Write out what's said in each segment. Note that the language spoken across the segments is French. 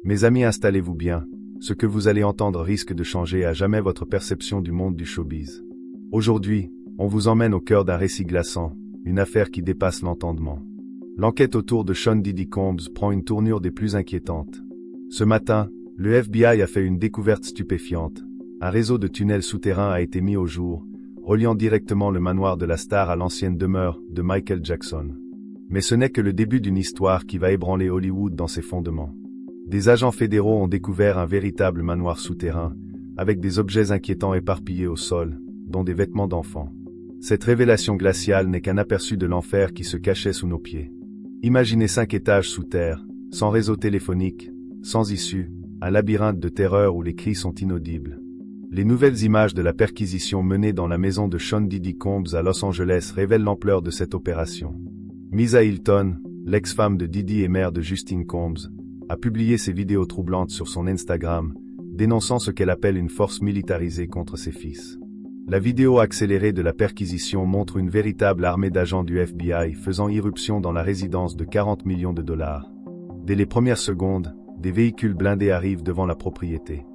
Mes amis, installez-vous bien. Ce que vous allez entendre risque de changer à jamais votre perception du monde du showbiz. Aujourd'hui, on vous emmène au cœur d'un récit glaçant, une affaire qui dépasse l'entendement. L'enquête autour de Sean Diddy Combs prend une tournure des plus inquiétantes. Ce matin, le FBI a fait une découverte stupéfiante. Un réseau de tunnels souterrains a été mis au jour, reliant directement le manoir de la star à l'ancienne demeure de Michael Jackson. Mais ce n'est que le début d'une histoire qui va ébranler Hollywood dans ses fondements. Des agents fédéraux ont découvert un véritable manoir souterrain, avec des objets inquiétants éparpillés au sol, dont des vêtements d'enfants. Cette révélation glaciale n'est qu'un aperçu de l'enfer qui se cachait sous nos pieds. Imaginez 5 étages sous terre, sans réseau téléphonique, sans issue, un labyrinthe de terreur où les cris sont inaudibles. Les nouvelles images de la perquisition menée dans la maison de Sean Diddy Combs à Los Angeles révèlent l'ampleur de cette opération. Misa Hylton, l'ex-femme de Diddy et mère de Justine Combs, a publié ses vidéos troublantes sur son Instagram, dénonçant ce qu'elle appelle une force militarisée contre ses fils. La vidéo accélérée de la perquisition montre une véritable armée d'agents du FBI faisant irruption dans la résidence de 40 millions de dollars. Dès les premières secondes, des véhicules blindés arrivent devant la propriété.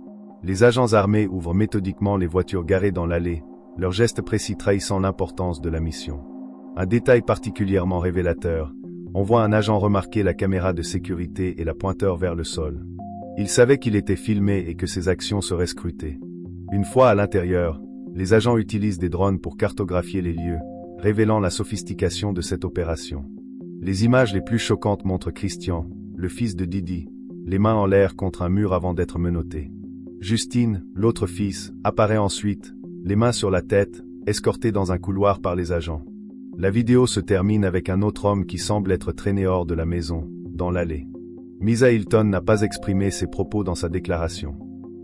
Les agents armés ouvrent méthodiquement les voitures garées dans l'allée, leur geste précis trahissant l'importance de la mission. Un détail particulièrement révélateur, on voit un agent remarquer la caméra de sécurité et la pointeur vers le sol. Il savait qu'il était filmé et que ses actions seraient scrutées. Une fois à l'intérieur, les agents utilisent des drones pour cartographier les lieux, révélant la sophistication de cette opération. Les images les plus choquantes montrent Christian, le fils de Diddy, les mains en l'air contre un mur avant d'être menotté. Justine, l'autre fils, apparaît ensuite, les mains sur la tête, escorté dans un couloir par les agents. La vidéo se termine avec un autre homme qui semble être traîné hors de la maison, dans l'allée. Misa Hylton n'a pas exprimé ses propos dans sa déclaration.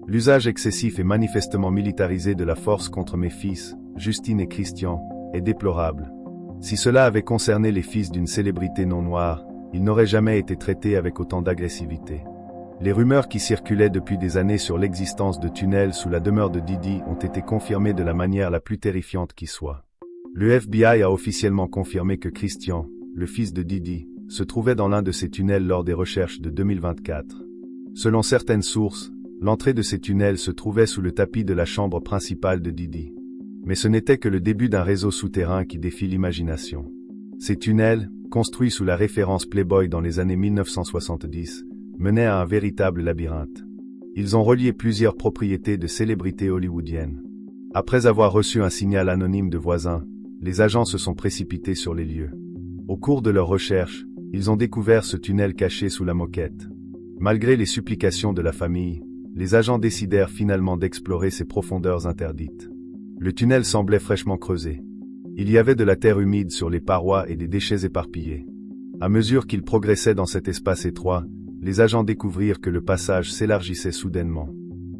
L'usage excessif et manifestement militarisé de la force contre mes fils, Justine et Christian, est déplorable. Si cela avait concerné les fils d'une célébrité non noire, ils n'auraient jamais été traités avec autant d'agressivité. Les rumeurs qui circulaient depuis des années sur l'existence de tunnels sous la demeure de Diddy ont été confirmées de la manière la plus terrifiante qui soit. Le FBI a officiellement confirmé que Christian, le fils de Diddy, se trouvait dans l'un de ces tunnels lors des recherches de 2024. Selon certaines sources, l'entrée de ces tunnels se trouvait sous le tapis de la chambre principale de Diddy. Mais ce n'était que le début d'un réseau souterrain qui défie l'imagination. Ces tunnels, construits sous la référence Playboy dans les années 1970, menaient à un véritable labyrinthe. Ils ont relié plusieurs propriétés de célébrités hollywoodiennes. Après avoir reçu un signal anonyme de voisins, les agents se sont précipités sur les lieux. Au cours de leurs recherches, ils ont découvert ce tunnel caché sous la moquette. Malgré les supplications de la famille, les agents décidèrent finalement d'explorer ces profondeurs interdites. Le tunnel semblait fraîchement creusé. Il y avait de la terre humide sur les parois et des déchets éparpillés. À mesure qu'ils progressaient dans cet espace étroit, les agents découvrirent que le passage s'élargissait soudainement.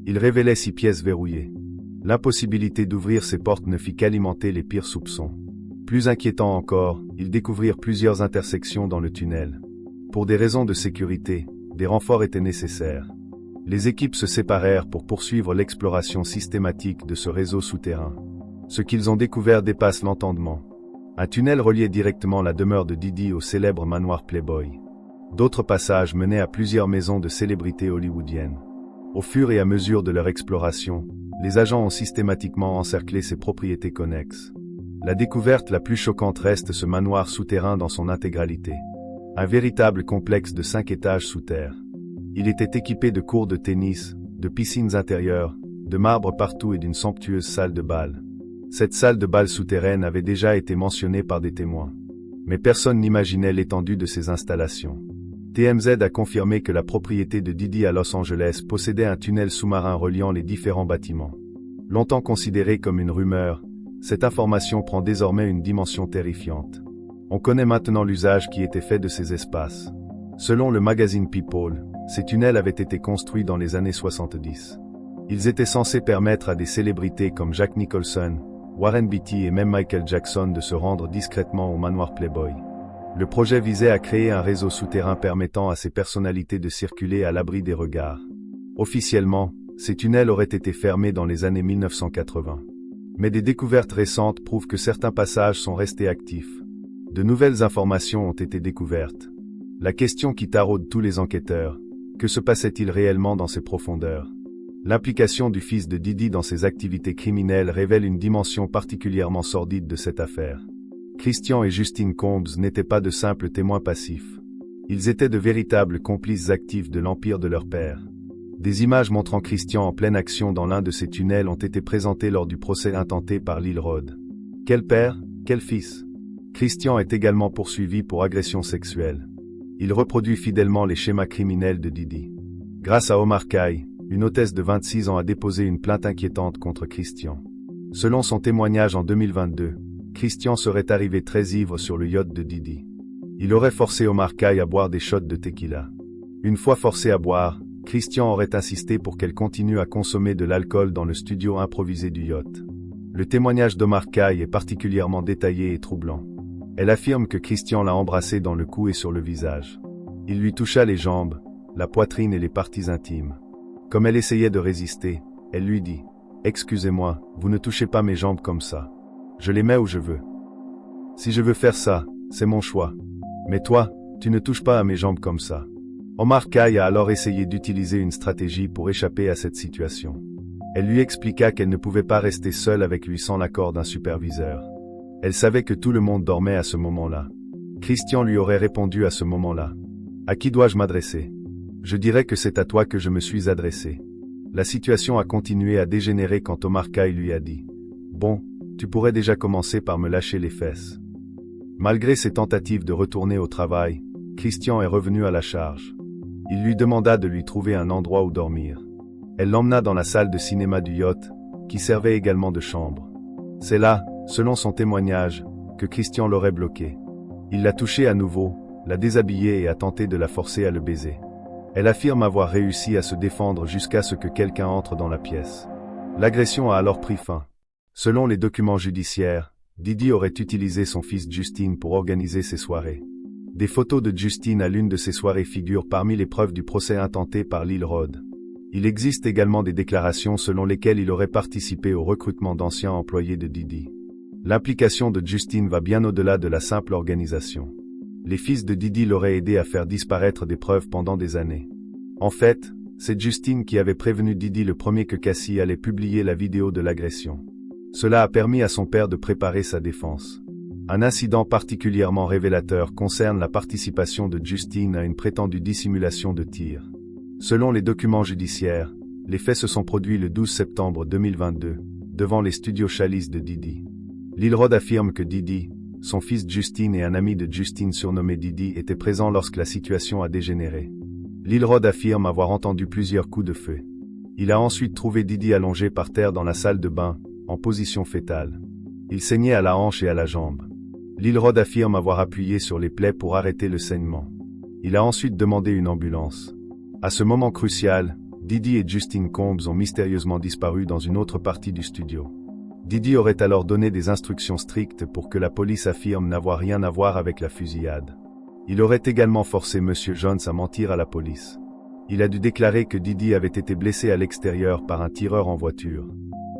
Il révélait 6 pièces verrouillées. L'impossibilité d'ouvrir ces portes ne fit qu'alimenter les pires soupçons. Plus inquiétant encore, ils découvrirent plusieurs intersections dans le tunnel. Pour des raisons de sécurité, des renforts étaient nécessaires. Les équipes se séparèrent pour poursuivre l'exploration systématique de ce réseau souterrain. Ce qu'ils ont découvert dépasse l'entendement. Un tunnel reliait directement la demeure de Diddy au célèbre manoir Playboy. D'autres passages menaient à plusieurs maisons de célébrités hollywoodiennes. Au fur et à mesure de leur exploration, les agents ont systématiquement encerclé ces propriétés connexes. La découverte la plus choquante reste ce manoir souterrain dans son intégralité. Un véritable complexe de 5 étages sous terre. Il était équipé de courts de tennis, de piscines intérieures, de marbre partout et d'une somptueuse salle de bal. Cette salle de bal souterraine avait déjà été mentionnée par des témoins. Mais personne n'imaginait l'étendue de ces installations. TMZ a confirmé que la propriété de Diddy à Los Angeles possédait un tunnel sous-marin reliant les différents bâtiments. Longtemps considérée comme une rumeur, cette information prend désormais une dimension terrifiante. On connaît maintenant l'usage qui était fait de ces espaces. Selon le magazine People, ces tunnels avaient été construits dans les années 70. Ils étaient censés permettre à des célébrités comme Jack Nicholson, Warren Beatty et même Michael Jackson de se rendre discrètement au manoir Playboy. Le projet visait à créer un réseau souterrain permettant à ces personnalités de circuler à l'abri des regards. Officiellement, ces tunnels auraient été fermés dans les années 1980. Mais des découvertes récentes prouvent que certains passages sont restés actifs. De nouvelles informations ont été découvertes. La question qui taraude tous les enquêteurs, Que se passait-il réellement dans ces profondeurs? L'implication du fils de Didi dans ses activités criminelles révèle une dimension particulièrement sordide de cette affaire. Christian et Justine Combs n'étaient pas de simples témoins passifs. Ils étaient de véritables complices actifs de l'empire de leur père. Des images montrant Christian en pleine action dans l'un de ces tunnels ont été présentées lors du procès intenté par Lil Rod. Quel père, quel fils? Christian est également poursuivi pour agression sexuelle. Il reproduit fidèlement les schémas criminels de Didi. Grâce à Omar Kay, une hôtesse de 26 ans a déposé une plainte inquiétante contre Christian. Selon son témoignage en 2022, Christian serait arrivé très ivre sur le yacht de Didi. Il aurait forcé Omar Kay à boire des shots de tequila. Une fois forcé à boire, Christian aurait insisté pour qu'elle continue à consommer de l'alcool dans le studio improvisé du yacht. Le témoignage d'Omar Kay est particulièrement détaillé et troublant. Elle affirme que Christian l'a embrassée dans le cou et sur le visage. Il lui toucha les jambes, la poitrine et les parties intimes. Comme elle essayait de résister, elle lui dit « Excusez-moi, vous ne touchez pas mes jambes comme ça. Je les mets où je veux. Si je veux faire ça, c'est mon choix. Mais toi, tu ne touches pas à mes jambes comme ça. » Omar Kay a alors essayé d'utiliser une stratégie pour échapper à cette situation. Elle lui expliqua qu'elle ne pouvait pas rester seule avec lui sans l'accord d'un superviseur. Elle savait que tout le monde dormait à ce moment-là. Christian lui aurait répondu à ce moment-là. « À qui dois-je m'adresser? Je dirais que c'est à toi que je me suis adressé. » La situation a continué à dégénérer quand Omar Kay lui a dit « Bon, tu pourrais déjà commencer par me lâcher les fesses. » Malgré ses tentatives de retourner au travail, Christian est revenu à la charge. Il lui demanda de lui trouver un endroit où dormir. Elle l'emmena dans la salle de cinéma du yacht, qui servait également de chambre. C'est là, selon son témoignage, que Christian l'aurait bloquée. Il l'a touchée à nouveau, l'a déshabillée et a tenté de la forcer à le baiser. Elle affirme avoir réussi à se défendre jusqu'à ce que quelqu'un entre dans la pièce. L'agression a alors pris fin. Selon les documents judiciaires, Didi aurait utilisé son fils Justine pour organiser ses soirées. Des photos de Justine à l'une de ces soirées figurent parmi les preuves du procès intenté par Lil Rod. Il existe également des déclarations selon lesquelles il aurait participé au recrutement d'anciens employés de Didi. L'implication de Justine va bien au-delà de la simple organisation. Les fils de Didi l'auraient aidé à faire disparaître des preuves pendant des années. En fait, c'est Justine qui avait prévenu Didi le premier que Cassie allait publier la vidéo de l'agression. Cela a permis à son père de préparer sa défense. Un incident particulièrement révélateur concerne la participation de Justine à une prétendue dissimulation de tir. Selon les documents judiciaires, les faits se sont produits le 12 septembre 2022, devant les studios Chalice de Didi. Lil Rod affirme que Didi, son fils Justine et un ami de Justine surnommé Didi étaient présents lorsque la situation a dégénéré. Lil Rod affirme avoir entendu plusieurs coups de feu. Il a ensuite trouvé Didi allongé par terre dans la salle de bain, en position fétale. Il saignait à la hanche et à la jambe. Lil Rod affirme avoir appuyé sur les plaies pour arrêter le saignement. Il a ensuite demandé une ambulance. À ce moment crucial, Didi et Justine Combs ont mystérieusement disparu dans une autre partie du studio. Didi aurait alors donné des instructions strictes pour que la police affirme n'avoir rien à voir avec la fusillade. Il aurait également forcé M. Jones à mentir à la police. Il a dû déclarer que Didi avait été blessé à l'extérieur par un tireur en voiture.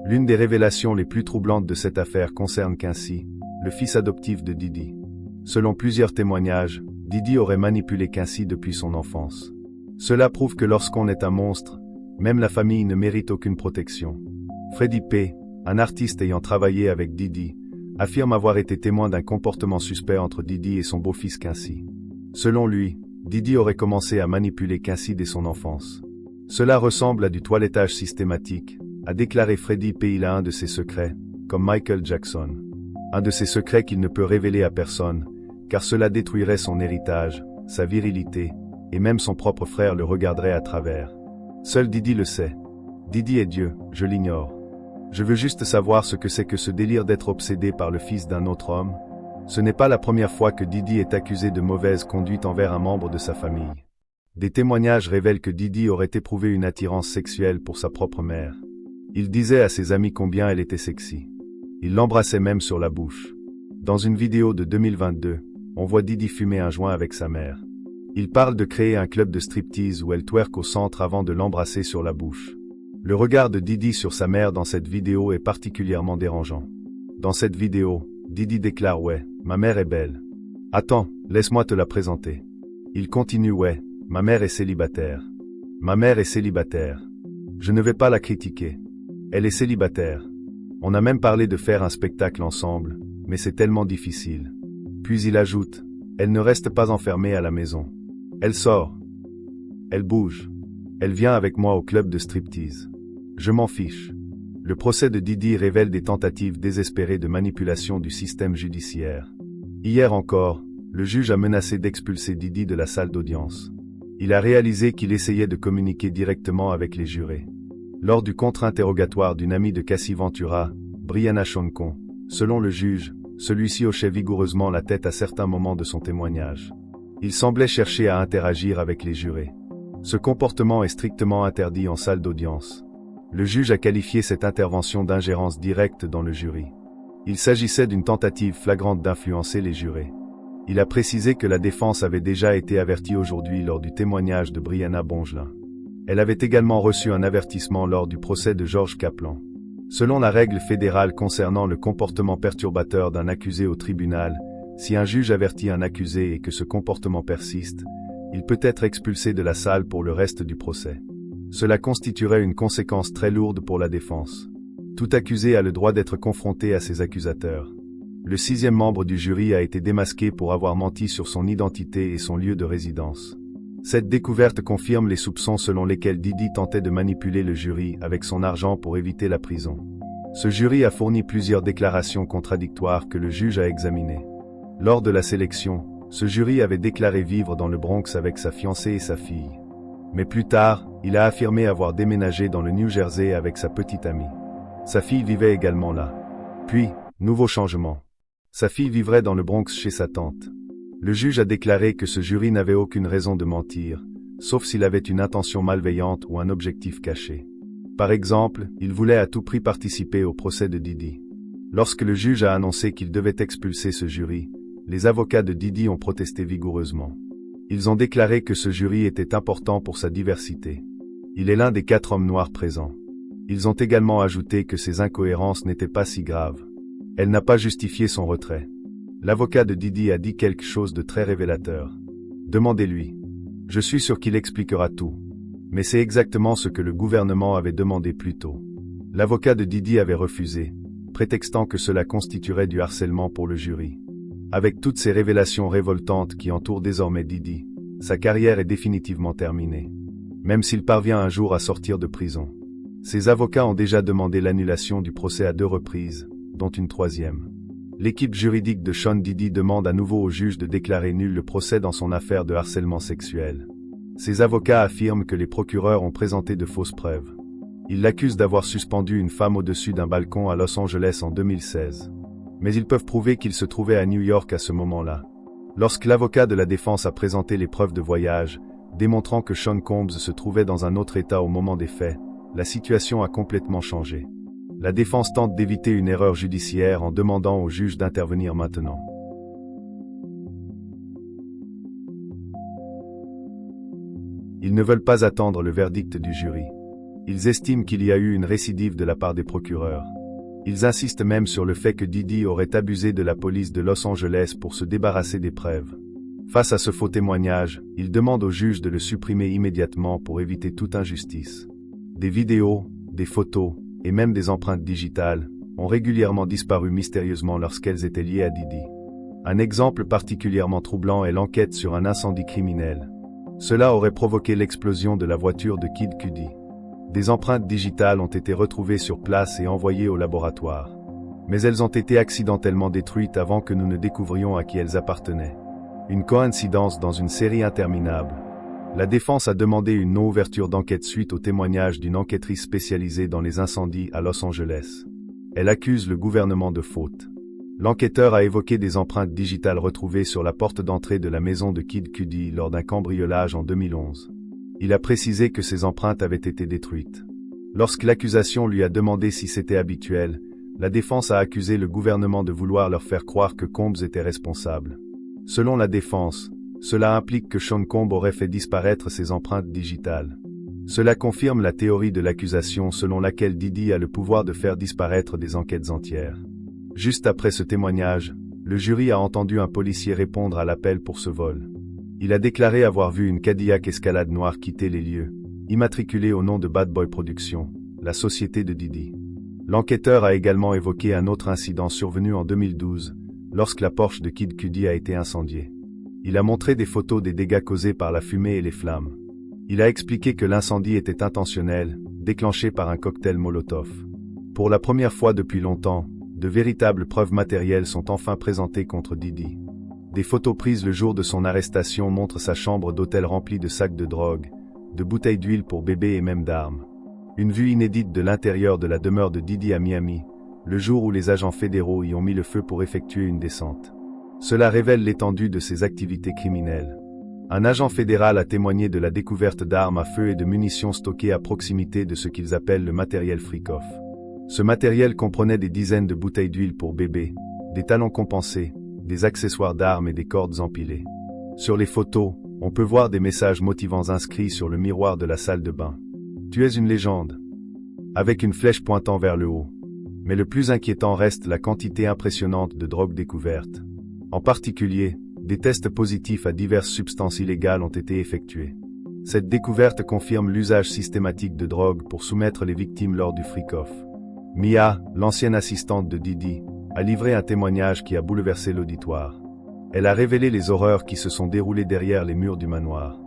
L'une des révélations les plus troublantes de cette affaire concerne Quincy, le fils adoptif de Didi. Selon plusieurs témoignages, Didi aurait manipulé Quincy depuis son enfance. Cela prouve que lorsqu'on est un monstre, même la famille ne mérite aucune protection. Freddie P., un artiste ayant travaillé avec Didi, affirme avoir été témoin d'un comportement suspect entre Didi et son beau-fils Quincy. Selon lui, Didi aurait commencé à manipuler Quincy dès son enfance. Cela ressemble à du toilettage systématique, a déclaré Freddie P. Il a un de ses secrets, comme Michael Jackson. Un de ses secrets qu'il ne peut révéler à personne, car cela détruirait son héritage, sa virilité, et même son propre frère le regarderait à travers. Seul Didi le sait. Didi est Dieu, je l'ignore. Je veux juste savoir ce que c'est que ce délire d'être obsédé par le fils d'un autre homme. Ce n'est pas la première fois que Didi est accusé de mauvaise conduite envers un membre de sa famille. Des témoignages révèlent que Didi aurait éprouvé une attirance sexuelle pour sa propre mère. Il disait à ses amis combien elle était sexy. Il l'embrassait même sur la bouche. Dans une vidéo de 2022, on voit Didi fumer un joint avec sa mère. Il parle de créer un club de striptease où elle twerk au centre avant de l'embrasser sur la bouche. Le regard de Didi sur sa mère dans cette vidéo est particulièrement dérangeant. Dans cette vidéo, Didi déclare « Ouais, ma mère est belle. Attends, laisse-moi te la présenter. » Il continue « Ouais, ma mère est célibataire. Ma mère est célibataire. Je ne vais pas la critiquer. Elle est célibataire. On a même parlé de faire un spectacle ensemble, mais c'est tellement difficile. Puis il ajoute, elle ne reste pas enfermée à la maison. Elle sort. Elle bouge. Elle vient avec moi au club de striptease. Je m'en fiche. Le procès de Didi révèle des tentatives désespérées de manipulation du système judiciaire. Hier encore, le juge a menacé d'expulser Didi de la salle d'audience. Il a réalisé qu'il essayait de communiquer directement avec les jurés. Lors du contre-interrogatoire d'une amie de Cassie Ventura, Brianna Shonkon, selon le juge, celui-ci hochait vigoureusement la tête à certains moments de son témoignage. Il semblait chercher à interagir avec les jurés. Ce comportement est strictement interdit en salle d'audience. Le juge a qualifié cette intervention d'ingérence directe dans le jury. Il s'agissait d'une tentative flagrante d'influencer les jurés. Il a précisé que la défense avait déjà été avertie aujourd'hui lors du témoignage de Brianna Bongelin. Elle avait également reçu un avertissement lors du procès de George Kaplan. Selon la règle fédérale concernant le comportement perturbateur d'un accusé au tribunal, si un juge avertit un accusé et que ce comportement persiste, il peut être expulsé de la salle pour le reste du procès. Cela constituerait une conséquence très lourde pour la défense. Tout accusé a le droit d'être confronté à ses accusateurs. Le 6e membre du jury a été démasqué pour avoir menti sur son identité et son lieu de résidence. Cette découverte confirme les soupçons selon lesquels Didi tentait de manipuler le jury avec son argent pour éviter la prison. Ce jury a fourni plusieurs déclarations contradictoires que le juge a examinées. Lors de la sélection, ce jury avait déclaré vivre dans le Bronx avec sa fiancée et sa fille. Mais plus tard, il a affirmé avoir déménagé dans le New Jersey avec sa petite amie. Sa fille vivait également là. Puis, nouveau changement. Sa fille vivrait dans le Bronx chez sa tante. Le juge a déclaré que ce jury n'avait aucune raison de mentir, sauf s'il avait une intention malveillante ou un objectif caché. Par exemple, il voulait à tout prix participer au procès de Didi. Lorsque le juge a annoncé qu'il devait expulser ce jury, les avocats de Didi ont protesté vigoureusement. Ils ont déclaré que ce jury était important pour sa diversité. Il est l'un des 4 hommes noirs présents. Ils ont également ajouté que ces incohérences n'étaient pas si graves. Elle n'a pas justifié son retrait. L'avocat de Didi a dit quelque chose de très révélateur. Demandez-lui. Je suis sûr qu'il expliquera tout. Mais c'est exactement ce que le gouvernement avait demandé plus tôt. L'avocat de Didi avait refusé, prétextant que cela constituerait du harcèlement pour le jury. Avec toutes ces révélations révoltantes qui entourent désormais Didi, sa carrière est définitivement terminée. Même s'il parvient un jour à sortir de prison. Ses avocats ont déjà demandé l'annulation du procès à 2 reprises, dont une 3e. L'équipe juridique de Sean Diddy demande à nouveau au juge de déclarer nul le procès dans son affaire de harcèlement sexuel. Ses avocats affirment que les procureurs ont présenté de fausses preuves. Ils l'accusent d'avoir suspendu une femme au-dessus d'un balcon à Los Angeles en 2016. Mais ils peuvent prouver qu'il se trouvait à New York à ce moment-là. Lorsque l'avocat de la défense a présenté les preuves de voyage, démontrant que Sean Combs se trouvait dans un autre état au moment des faits, la situation a complètement changé. La défense tente d'éviter une erreur judiciaire en demandant au juge d'intervenir maintenant. Ils ne veulent pas attendre le verdict du jury. Ils estiment qu'il y a eu une récidive de la part des procureurs. Ils insistent même sur le fait que Didi aurait abusé de la police de Los Angeles pour se débarrasser des preuves. Face à ce faux témoignage, ils demandent au juge de le supprimer immédiatement pour éviter toute injustice. Des vidéos, des photos, et même des empreintes digitales, ont régulièrement disparu mystérieusement lorsqu'elles étaient liées à Didi. Un exemple particulièrement troublant est l'enquête sur un incendie criminel. Cela aurait provoqué l'explosion de la voiture de Kid Cudi. Des empreintes digitales ont été retrouvées sur place et envoyées au laboratoire. Mais elles ont été accidentellement détruites avant que nous ne découvrions à qui elles appartenaient. Une coïncidence dans une série interminable. La défense a demandé une non-ouverture d'enquête suite au témoignage d'une enquêtrice spécialisée dans les incendies à Los Angeles. Elle accuse le gouvernement de faute. L'enquêteur a évoqué des empreintes digitales retrouvées sur la porte d'entrée de la maison de Kid Cudi lors d'un cambriolage en 2011. Il a précisé que ces empreintes avaient été détruites. Lorsque l'accusation lui a demandé si c'était habituel, la défense a accusé le gouvernement de vouloir leur faire croire que Combs était responsable. Selon la défense, cela implique que Sean Combs aurait fait disparaître ses empreintes digitales. Cela confirme la théorie de l'accusation selon laquelle Didi a le pouvoir de faire disparaître des enquêtes entières. Juste après ce témoignage, le jury a entendu un policier répondre à l'appel pour ce vol. Il a déclaré avoir vu une Cadillac Escalade noire quitter les lieux, immatriculé au nom de Bad Boy Productions, la société de Diddy. L'enquêteur a également évoqué un autre incident survenu en 2012, lorsque la Porsche de Kid Cudi a été incendiée. Il a montré des photos des dégâts causés par la fumée et les flammes. Il a expliqué que l'incendie était intentionnel, déclenché par un cocktail Molotov. Pour la première fois depuis longtemps, de véritables preuves matérielles sont enfin présentées contre Diddy. Des photos prises le jour de son arrestation montrent sa chambre d'hôtel remplie de sacs de drogue, de bouteilles d'huile pour bébé et même d'armes. Une vue inédite de l'intérieur de la demeure de Diddy à Miami, le jour où les agents fédéraux y ont mis le feu pour effectuer une descente. Cela révèle l'étendue de ses activités criminelles. Un agent fédéral a témoigné de la découverte d'armes à feu et de munitions stockées à proximité de ce qu'ils appellent le matériel freak-off. Ce matériel comprenait des dizaines de bouteilles d'huile pour bébé, des talons compensés, des accessoires d'armes et des cordes empilées. Sur les photos, on peut voir des messages motivants inscrits sur le miroir de la salle de bain. Tu es une légende. Avec une flèche pointant vers le haut. Mais le plus inquiétant reste la quantité impressionnante de drogue découverte. En particulier, des tests positifs à diverses substances illégales ont été effectués. Cette découverte confirme l'usage systématique de drogue pour soumettre les victimes lors du freak-off. Mia, l'ancienne assistante de Diddy, a livré un témoignage qui a bouleversé l'auditoire. Elle a révélé les horreurs qui se sont déroulées derrière les murs du manoir.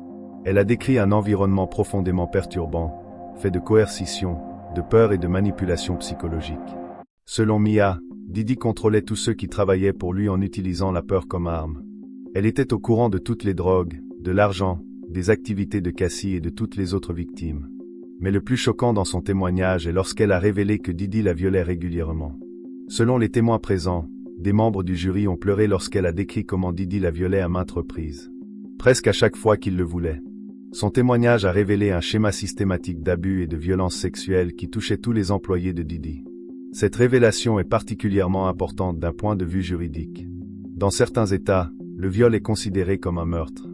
Elle a décrit un environnement profondément perturbant, fait de coercition, de peur et de manipulation psychologique. Selon Mia, Diddy contrôlait tous ceux qui travaillaient pour lui en utilisant la peur comme arme. Elle était au courant de toutes les drogues, de l'argent, des activités de Cassie et de toutes les autres victimes. Mais le plus choquant dans son témoignage est lorsqu'elle a révélé que Diddy la violait régulièrement. Selon les témoins présents, des membres du jury ont pleuré lorsqu'elle a décrit comment Diddy la violait à maintes reprises. Presque à chaque fois qu'il le voulait. Son témoignage a révélé un schéma systématique d'abus et de violences sexuelles qui touchait tous les employés de Diddy. Cette révélation est particulièrement importante d'un point de vue juridique. Dans certains États, le viol est considéré comme un meurtre.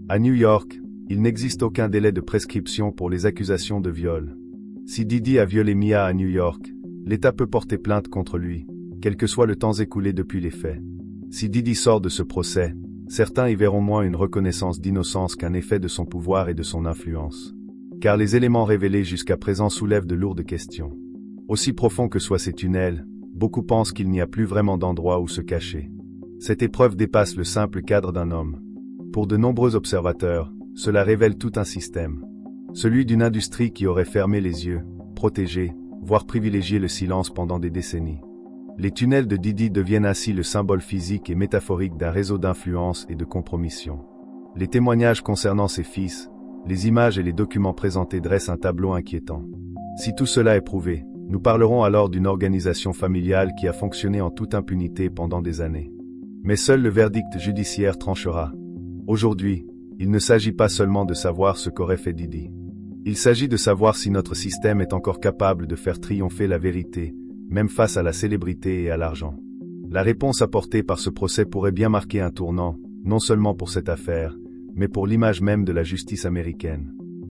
À New York, il n'existe aucun délai de prescription pour les accusations de viol. Si Diddy a violé Mia à New York, l'État peut porter plainte contre lui, quel que soit le temps écoulé depuis les faits. Si Diddy sort de ce procès, certains y verront moins une reconnaissance d'innocence qu'un effet de son pouvoir et de son influence. Car les éléments révélés jusqu'à présent soulèvent de lourdes questions. Aussi profonds que soient ces tunnels, beaucoup pensent qu'il n'y a plus vraiment d'endroit où se cacher. Cette épreuve dépasse le simple cadre d'un homme. Pour de nombreux observateurs, cela révèle tout un système. Celui d'une industrie qui aurait fermé les yeux, protégé, voire privilégié le silence pendant des décennies. Les tunnels de Diddy deviennent ainsi le symbole physique et métaphorique d'un réseau d'influence et de compromission. Les témoignages concernant ses fils, les images et les documents présentés dressent un tableau inquiétant. Si tout cela est prouvé, nous parlerons alors d'une organisation familiale qui a fonctionné en toute impunité pendant des années. Mais seul le verdict judiciaire tranchera. Aujourd'hui, il ne s'agit pas seulement de savoir ce qu'aurait fait Diddy. Il s'agit de savoir si notre système est encore capable de faire triompher la vérité, même face à la célébrité et à l'argent. La réponse apportée par ce procès pourrait bien marquer un tournant, non seulement pour cette affaire, mais pour l'image même de la justice américaine.